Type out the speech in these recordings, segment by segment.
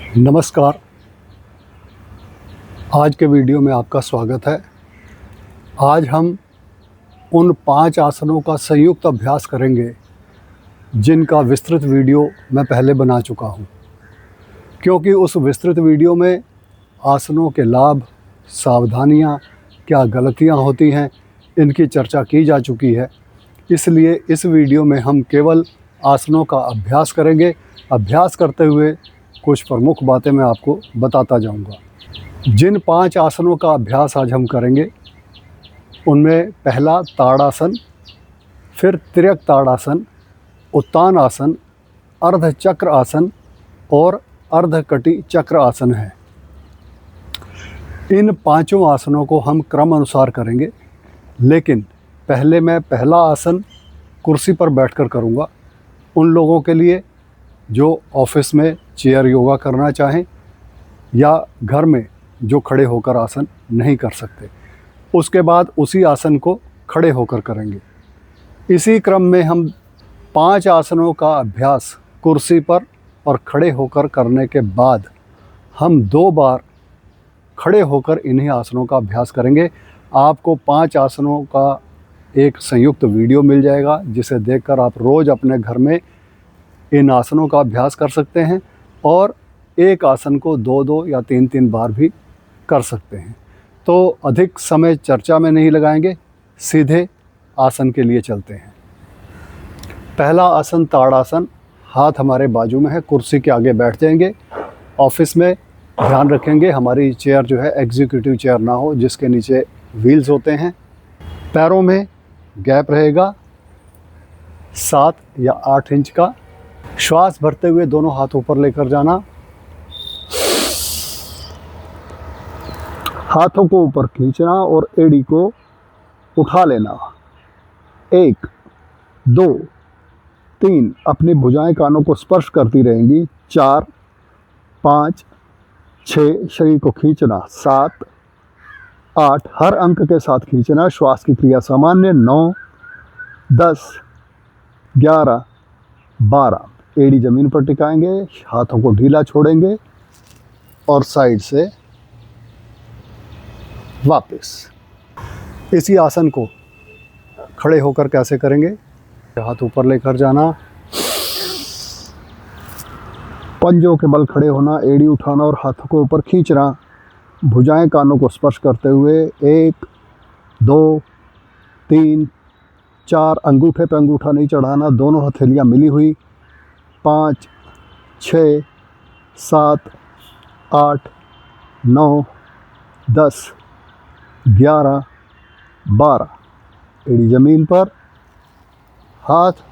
नमस्कार। आज के वीडियो में आपका स्वागत है। आज हम उन 5 आसनों का संयुक्त अभ्यास करेंगे जिनका विस्तृत वीडियो मैं पहले बना चुका हूं, क्योंकि उस विस्तृत वीडियो में आसनों के लाभ, सावधानियां, क्या गलतियां होती हैं, इनकी चर्चा की जा चुकी है। इसलिए इस वीडियो में हम केवल आसनों का अभ्यास करेंगे। अभ्यास करते हुए कुछ प्रमुख बातें मैं आपको बताता जाऊंगा। जिन 5 आसनों का अभ्यास आज हम करेंगे उनमें पहला ताड़ासन, फिर तिर्यक ताड़ासन, उत्तान आसन, अर्ध चक्र आसन और अर्ध कटी चक्र आसन है। इन 5 आसनों को हम क्रम अनुसार करेंगे, लेकिन पहले मैं पहला आसन कुर्सी पर बैठकर करूंगा। उन लोगों के लिए जो ऑफिस में चेयर योगा करना चाहें या घर में जो खड़े होकर आसन नहीं कर सकते, उसके बाद उसी आसन को खड़े होकर करेंगे। इसी क्रम में हम 5 आसनों का अभ्यास कुर्सी पर और खड़े होकर करने के बाद हम 2 बार खड़े होकर इन्हीं आसनों का अभ्यास करेंगे। आपको 5 आसनों का एक संयुक्त वीडियो मिल जाएगा, जिसे देखकर आप रोज़ अपने घर में इन आसनों का अभ्यास कर सकते हैं और एक आसन को 2-2 या 3-3 बार भी कर सकते हैं। तो अधिक समय चर्चा में नहीं लगाएंगे, सीधे आसन के लिए चलते हैं। पहला आसन ताड़ासन। हाथ हमारे बाजू में है, कुर्सी के आगे बैठ जाएंगे। ऑफिस में ध्यान रखेंगे हमारी चेयर जो है एग्जीक्यूटिव चेयर ना हो, जिसके नीचे व्हील्स होते हैं। पैरों में गैप रहेगा 7 या 8 इंच का। श्वास भरते हुए दोनों हाथ ऊपर लेकर जाना, हाथों को ऊपर खींचना और एड़ी को उठा लेना। 1, 2, 3, अपनी भुजाएं कानों को स्पर्श करती रहेंगी। 4, 5, 6, शरीर को खींचना। 7, 8, हर अंक के साथ खींचना। श्वास की क्रिया सामान्य। 9, 10, 11, 12, एड़ी जमीन पर टिकाएंगे, हाथों को ढीला छोड़ेंगे और साइड से वापस। इसी आसन को खड़े होकर कैसे करेंगे? हाथ ऊपर लेकर जाना, पंजों के बल खड़े होना, एड़ी उठाना और हाथों को ऊपर खींचना। भुजाएं कानों को स्पर्श करते हुए 1, 2, 3, 4, अंगूठे पे अंगूठा नहीं चढ़ाना, दोनों हथेलियां मिली हुई। 5, 6, 7, 8, 9, 10, 11, 12, एड़ी जमीन पर, हाथ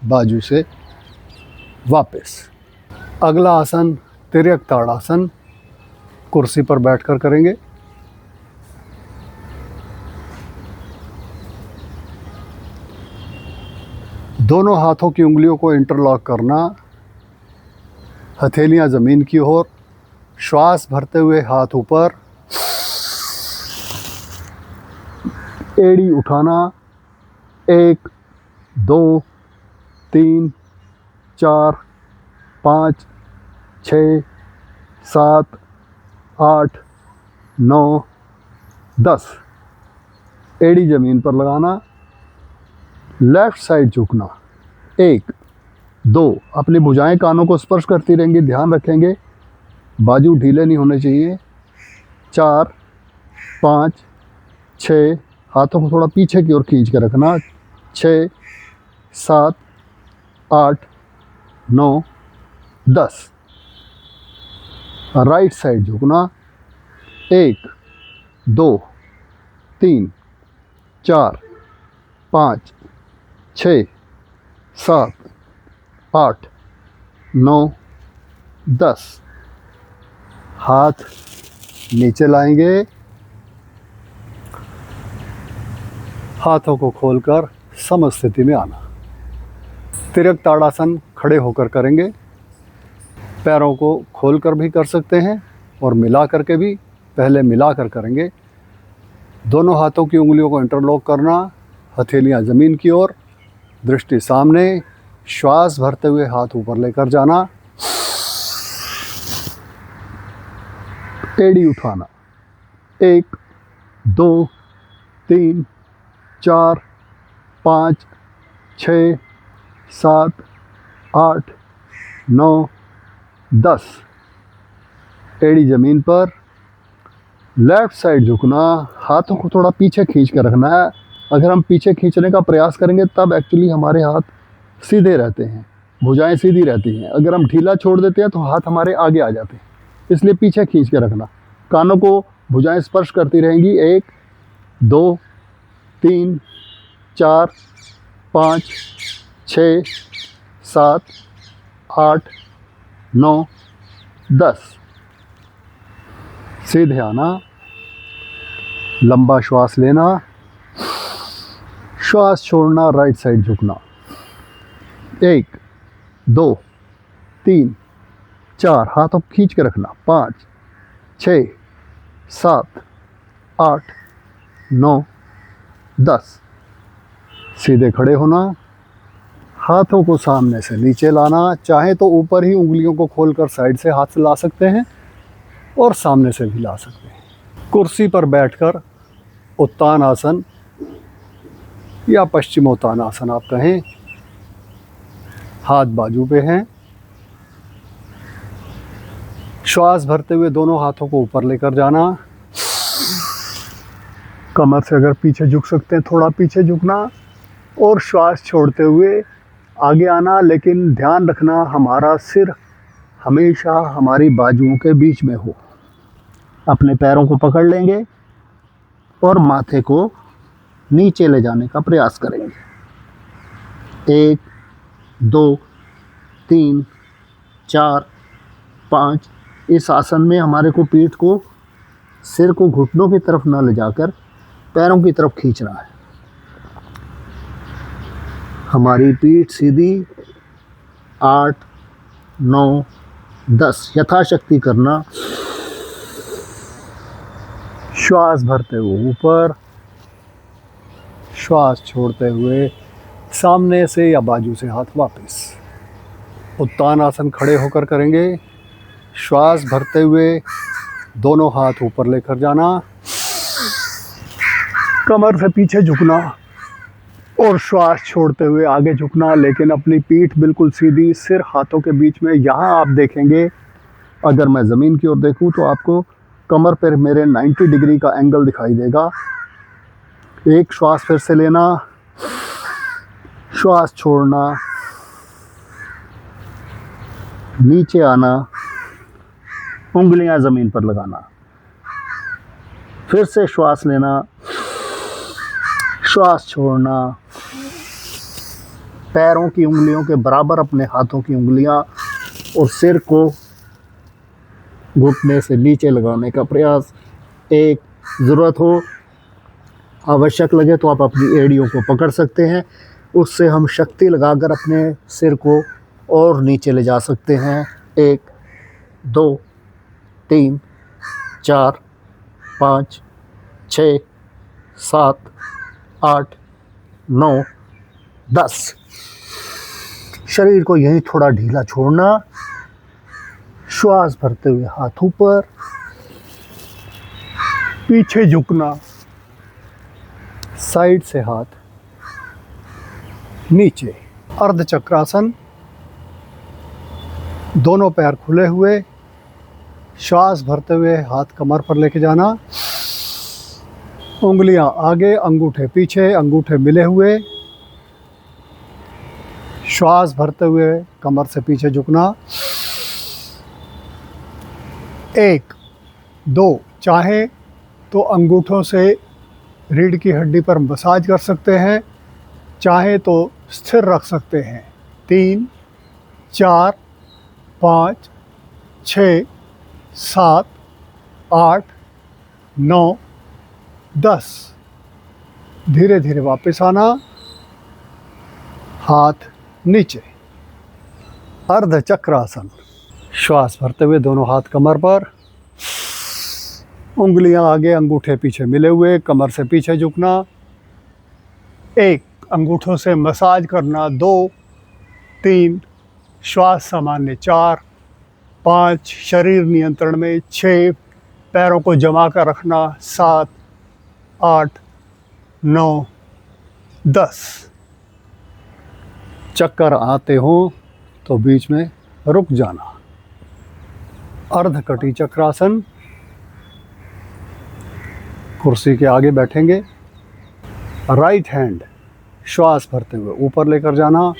बाजू से वापस। अगला आसन तिर्यक ताड़ासन, कुर्सी पर बैठकर करेंगे। दोनों हाथों की उंगलियों को इंटरलॉक करना, हथेलियां ज़मीन की ओर। श्वास भरते हुए हाथ ऊपर, एड़ी उठाना। 1, 2, 3, 4, 5, 6, 7, 8, 9, 10, एड़ी ज़मीन पर लगाना। लेफ़्ट साइड झुकना। 1, 2, अपनी भुजाएं कानों को स्पर्श करती रहेंगी, ध्यान रखेंगे बाजू ढीले नहीं होने चाहिए। 4, 5, 6, हाथों को थोड़ा पीछे की ओर खींच के रखना। 6, 7, 8, 9, 10, राइट साइड झुकना। 1, 2, 3, 4, 5, 6, 7, 8, 9, 10, हाथ नीचे लाएंगे, हाथों को खोलकर समस्थिति में आना। तिर्यक ताड़ासन खड़े होकर करेंगे। पैरों को खोलकर भी कर सकते हैं और मिला करके भी। पहले मिलाकर करेंगे। दोनों हाथों की उंगलियों को इंटरलॉक करना, हथेलियां ज़मीन की ओर, दृष्टि सामने। श्वास भरते हुए हाथ ऊपर लेकर जाना। एड़ी उठाना, 1 2 3 4 5 6 7 8 9 10। एड़ी ज़मीन पर, लेफ़्ट साइड झुकना, हाथों को थोड़ा पीछे खींच कर रखना है। अगर हम पीछे खींचने का प्रयास करेंगे तब एक्चुअली हमारे हाथ सीधे रहते हैं, भुजाएं सीधी रहती हैं। अगर हम ढीला छोड़ देते हैं तो हाथ हमारे आगे आ जाते हैं, इसलिए पीछे खींच के रखना। कानों को भुजाएं स्पर्श करती रहेंगी, 1 2 3 4 5 6 7 8 9 10। सीधे आना, लंबा श्वास लेना, श्वास छोड़ना, राइट साइड झुकना, 1 2 3 4, हाथों को खींच के रखना, 5 6 7 8 9 10। सीधे खड़े होना, हाथों को सामने से नीचे लाना, चाहे तो ऊपर ही उंगलियों को खोलकर साइड से हाथ ला सकते हैं और सामने से भी ला सकते हैं। कुर्सी पर बैठकर उत्तान आसन या पश्चिमोत्तान आसन आप कहें, हाथ बाजू पे हैं। श्वास भरते हुए दोनों हाथों को ऊपर लेकर जाना, कमर से अगर पीछे झुक सकते हैं थोड़ा पीछे झुकना और श्वास छोड़ते हुए आगे आना। लेकिन ध्यान रखना हमारा सिर हमेशा हमारी बाजुओं के बीच में हो। अपने पैरों को पकड़ लेंगे और माथे को नीचे ले जाने का प्रयास करेंगे। 1 2 3 4 5। इस आसन में हमारे को पीठ को, सिर को घुटनों की तरफ न ले जाकर पैरों की तरफ खींचना है। हमारी पीठ सीधी, 8 9 10 यथाशक्ति करना। श्वास भरते हुए ऊपर, श्वास छोड़ते हुए सामने से या बाजू से हाथ वापस। उत्तान आसन खड़े होकर करेंगे। श्वास भरते हुए दोनों हाथ ऊपर लेकर जाना, कमर से पीछे झुकना और श्वास छोड़ते हुए आगे झुकना, लेकिन अपनी पीठ बिल्कुल सीधी, सिर हाथों के बीच में। यहाँ आप देखेंगे, अगर मैं ज़मीन की ओर देखूँ तो आपको कमर पर मेरे 90 डिग्री का एंगल दिखाई देगा। एक श्वास फिर से लेना, श्वास छोड़ना, नीचे आना, उंगलियां ज़मीन पर लगाना, फिर से श्वास लेना, श्वास छोड़ना, पैरों की उंगलियों के बराबर अपने हाथों की उंगलियां और सिर को घुटने से नीचे लगाने का प्रयास। एक ज़रूरत हो, आवश्यक लगे तो आप अपनी एड़ियों को पकड़ सकते हैं, उससे हम शक्ति लगाकर अपने सिर को और नीचे ले जा सकते हैं। 1 2 3 4 5 6 7 8 9 10। शरीर को यहीं थोड़ा ढीला छोड़ना, श्वास भरते हुए हाथ ऊपर, पीछे झुकना, साइड से हाथ नीचे। अर्ध चक्रासन, दोनों पैर खुले हुए, श्वास भरते हुए हाथ कमर पर लेके जाना, उंगलियां आगे, अंगूठे पीछे, अंगूठे मिले हुए, श्वास भरते हुए कमर से पीछे झुकना। 1 2, चाहे तो अंगूठों से रीढ़ की हड्डी पर मसाज कर सकते हैं, चाहे तो स्थिर रख सकते हैं। 3 4 5 6 7 8 9 10। धीरे धीरे वापस आना, हाथ नीचे। अर्ध चक्रासन, श्वास भरते हुए दोनों हाथ कमर पर, उंगलियां आगे, अंगूठे पीछे मिले हुए, कमर से पीछे झुकना। 1 अंगूठों से मसाज करना, 2 3 श्वास सामान्य, 4 5 शरीर नियंत्रण में, 6 पैरों को जमा कर रखना, 7, 8, 9, 10। चक्कर आते हो तो बीच में रुक जाना। अर्धकटी चक्रासन, कुर्सी के आगे बैठेंगे, राइट हैंड श्वास भरते हुए ऊपर लेकर जाना,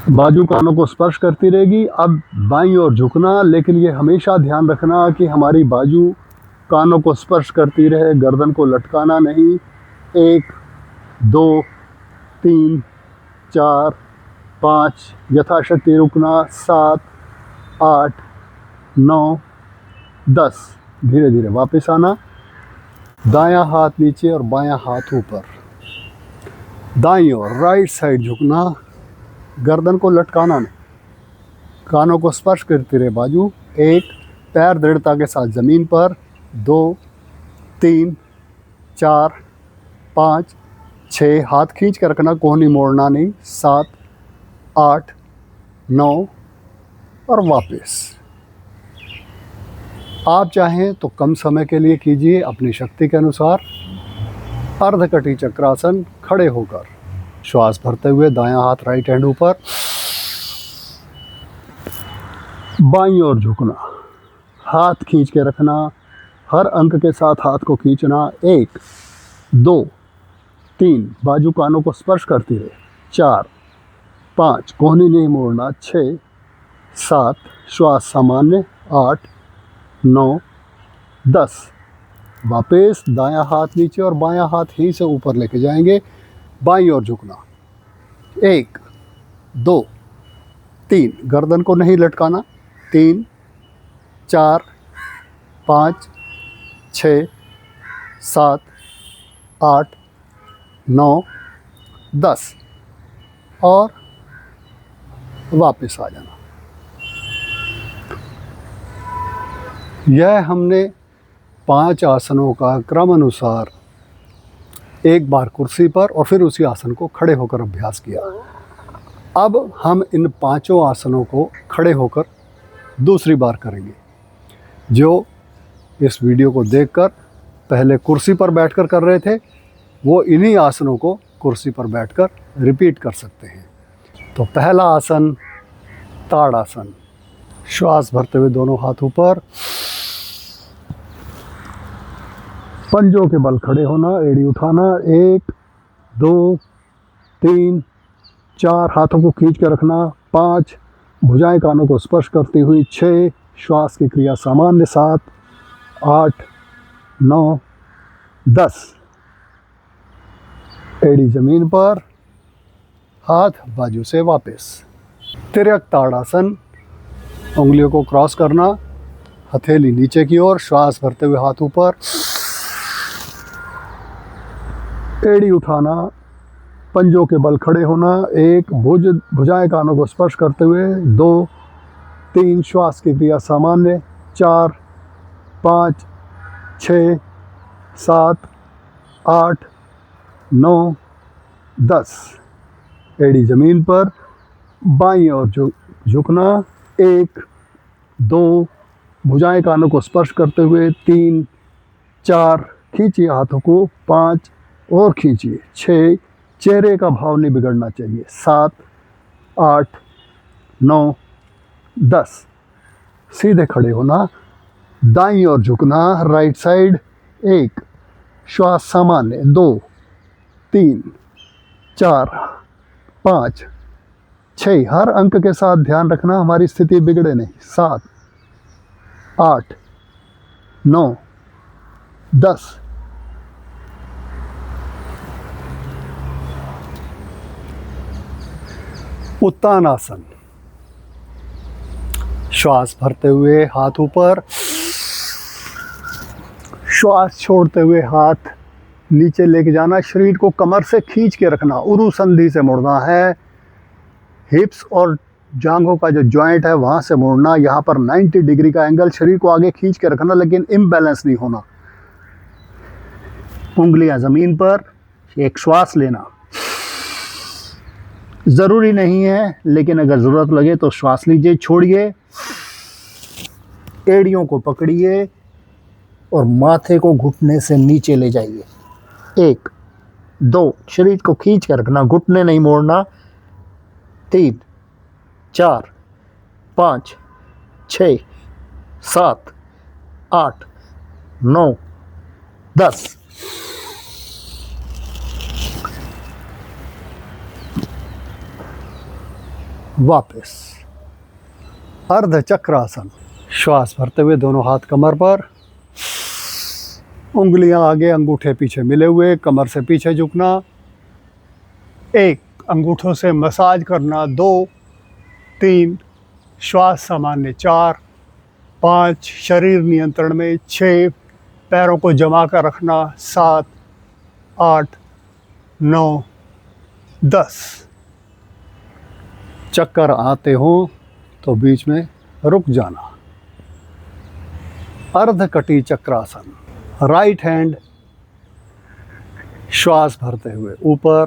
बाजू कानों को स्पर्श करती रहेगी। अब बाईं ओर झुकना, लेकिन ये हमेशा ध्यान रखना कि हमारी बाजू कानों को स्पर्श करती रहे, गर्दन को लटकाना नहीं। 1, 2, 3, 4, 5, यथाशक्ति रुकना, 7, 8, 9, 10। धीरे धीरे वापस आना। दायां हाथ नीचे और बायां हाथ ऊपर। दाईं ओर राइट साइड झुकना, गर्दन को लटकाना नहीं, कानों को स्पर्श करती रहे बाजू। 1, पैर दृढ़ता के साथ ज़मीन पर। 2, 3, 4, 5, 6, हाथ खींच कर रखना, कोहनी मोड़ना नहीं। 7, 8, 9 और वापस। आप चाहें तो कम समय के लिए कीजिए अपनी शक्ति के अनुसार। अर्धकटी चक्रासन, खड़े होकर श्वास भरते हुए दायां हाथ राइट हैंड ऊपर, बाईं ओर झुकना, हाथ खींच के रखना, हर अंक के साथ हाथ को खींचना। 1, 2, 3, बाजू कानों को स्पर्श करती रहे। 4, 5, कोहनी नहीं मोड़ना। 6, 7, श्वास सामान्य। 8, 9, 10। वापस दायां हाथ नीचे और बायां हाथ ही से ऊपर लेके जाएंगे। बाईं ओर झुकना। 1, 2, 3, गर्दन को नहीं लटकाना। 3, 4, 5, 6, 7, 8, 9, 10 और वापस आ जाना। यह हमने 5 आसनों का क्रम अनुसार एक बार कुर्सी पर और फिर उसी आसन को खड़े होकर अभ्यास किया। अब हम इन 5 आसनों को खड़े होकर दूसरी बार करेंगे। जो इस वीडियो को देखकर पहले कुर्सी पर बैठकर कर रहे थे, वो इन्हीं आसनों को कुर्सी पर बैठकर रिपीट कर सकते हैं। तो पहला आसन ताड़ासन। श्वास भरते हुए दोनों हाथ ऊपर, पंजों के बल खड़े होना, एड़ी उठाना। 1, 2, 3, 4, हाथों को खींच कर रखना। 5, भुजाएं कानों को स्पर्श करती हुई। 6, श्वास की क्रिया सामान्य। 7, 8, 9, 10। एड़ी जमीन पर, हाथ बाजू से वापस। तिर्यक ताड़ासन, उंगलियों को क्रॉस करना, हथेली नीचे की ओर, श्वास भरते हुए हाथ ऊपर, एड़ी उठाना, पंजों के बल खड़े होना। 1, भुजाएं कानों को स्पर्श करते हुए। 2, 3, श्वास की क्रिया सामान्य। 4, 5, 6, 7, 8, 9, 10। एड़ी जमीन पर, बाईं ओर झुकना। 1, 2, भुजाएं कानों को स्पर्श करते हुए। 3, 4, खींचिए हाथों को। 5 और खींचिए। 6, चेहरे का भाव नहीं बिगड़ना चाहिए। 7, 8, 9, 10। सीधे खड़े होना, दाईं ओर झुकना, राइट साइड। 1, श्वास सामान्य। 2, 3, 4, 5, 6, हर अंक के साथ ध्यान रखना हमारी स्थिति बिगड़े नहीं। 7, 8, 9, 10। उत्तानासन। श्वास भरते हुए हाथ ऊपर, श्वास छोड़ते हुए हाथ नीचे लेके जाना। शरीर को कमर से खींच के रखना, उरु संधि से मुड़ना है। हिप्स और जांघों का जो जॉइंट है वहाँ से मुड़ना। यहाँ पर 90 डिग्री का एंगल, शरीर को आगे खींच के रखना, लेकिन इम्बैलेंस नहीं होना। उंगलियां ज़मीन पर, एक श्वास लेना। ज़रूरी नहीं है, लेकिन अगर ज़रूरत लगे तो श्वास लीजिए, छोड़िए। एड़ियों को पकड़िए और माथे को घुटने से नीचे ले जाइए। 1 2, शरीर को खींच कर रखना, घुटने नहीं मोड़ना। 3 4 5 6 7 8 9 10। वापस अर्ध चक्रासन। श्वास भरते हुए दोनों हाथ कमर पर, उंगलियां आगे, अंगूठे पीछे मिले हुए, कमर से पीछे झुकना। 1 अंगूठों से मसाज करना। 2 3 श्वास सामान्य। 4 5 शरीर नियंत्रण में। 6 पैरों को जमा कर रखना। 7 8 9 10। चक्कर आते हो तो बीच में रुक जाना। अर्धकटी चक्रासन। राइट हैंड श्वास भरते हुए ऊपर,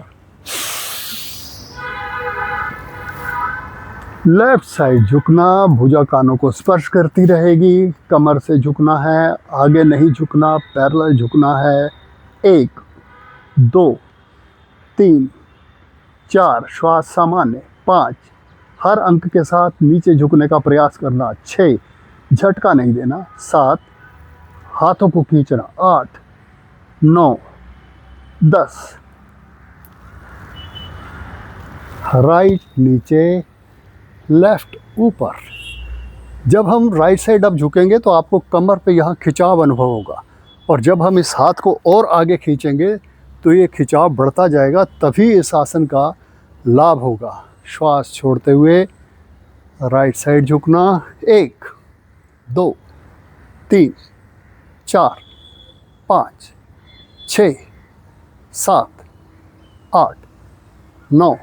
लेफ्ट साइड झुकना, भुजा कानों को स्पर्श करती रहेगी। कमर से झुकना है, आगे नहीं झुकना, पैरेलल झुकना है। 1 2 3 4 श्वास सामान्य। 5 हर अंक के साथ नीचे झुकने का प्रयास करना। 6 झटका नहीं देना। 7 हाथों को खींचना। 8 9 10। राइट नीचे, लेफ्ट ऊपर। जब हम राइट साइड अब झुकेंगे तो आपको कमर पे यहाँ खिंचाव अनुभव होगा, और जब हम इस हाथ को और आगे खींचेंगे तो ये खिंचाव बढ़ता जाएगा, तभी इस आसन का लाभ होगा। श्वास छोड़ते हुए राइट साइड झुकना। 1 2 3 4 5 6 7 8 9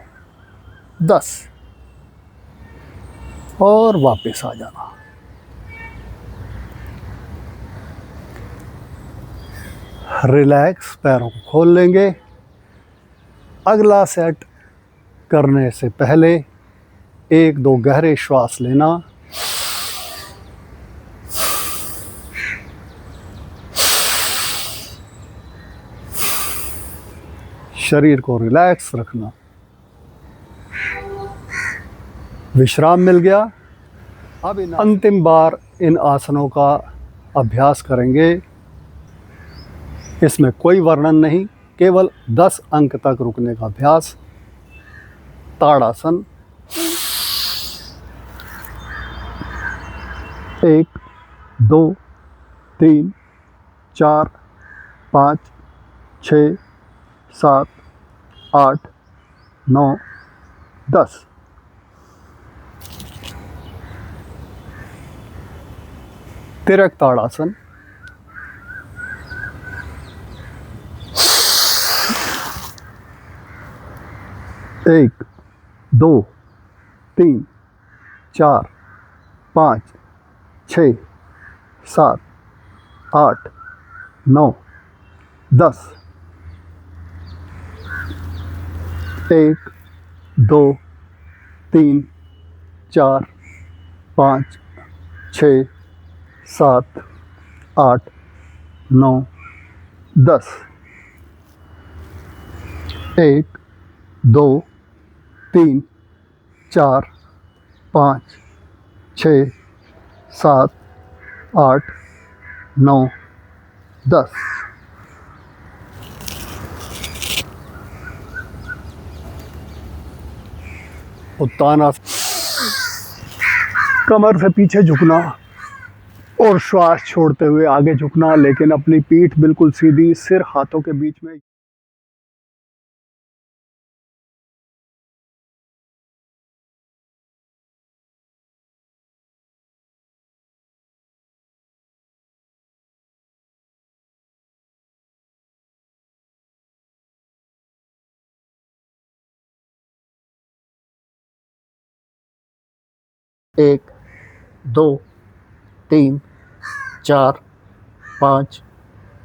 10 और वापस आ जाना। रिलैक्स, पैरों को खोल लेंगे। अगला सेट करने से पहले 1 2 गहरे श्वास लेना। शरीर को रिलैक्स रखना। विश्राम मिल गया। अब अंतिम बार इन आसनों का अभ्यास करेंगे। इसमें कोई वर्णन नहीं, केवल 10 अंक तक रुकने का अभ्यास। ताड़ासन। 1 2 3 4 5 6 7 8 9 10। तिरक ताड़ासन। 1 2 3 4 5 6 7 8 9 10। 1 2 3 4 5 6 7 8 9 10। 1 2 3 4 5 6 7 8 9 10। उत्तानासन। कमर से पीछे झुकना और श्वास छोड़ते हुए आगे झुकना, लेकिन अपनी पीठ बिल्कुल सीधी, सिर हाथों के बीच में। एक 2 3 4 5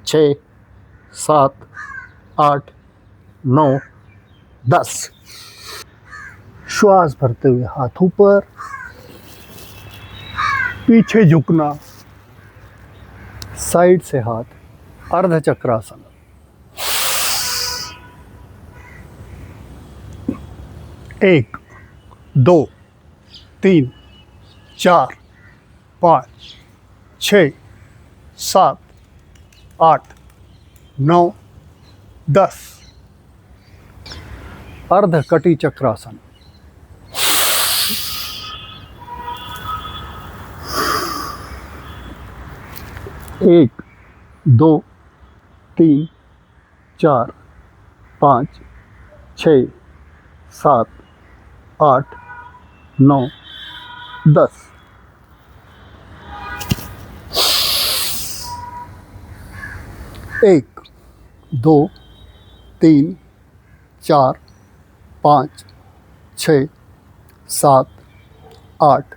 6 7 8 9 10। श्वास भरते हुए हाथ ऊपर, पीछे झुकना, साइड से हाथ अर्ध चक्रासन। एक, दो, तीन, चार, 5, 6, 7, 8, 9, 10। अर्ध कटी चक्रासन। एक, दो, तीन, चार, 5, 6, 7, 8, 9, 10। एक, दो, तीन, चार, 5, 6, 7, 8,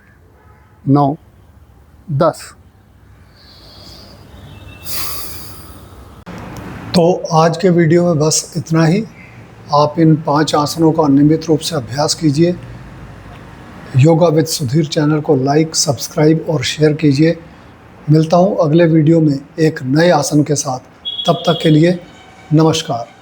9, 10। तो आज के वीडियो में बस इतना ही। आप इन 5 आसनों का नियमित रूप से अभ्यास कीजिए। योगा विद सुधीर चैनल को लाइक, सब्सक्राइब और शेयर कीजिए। मिलता हूँ अगले वीडियो में एक नए आसन के साथ। तब तक के लिए नमस्कार।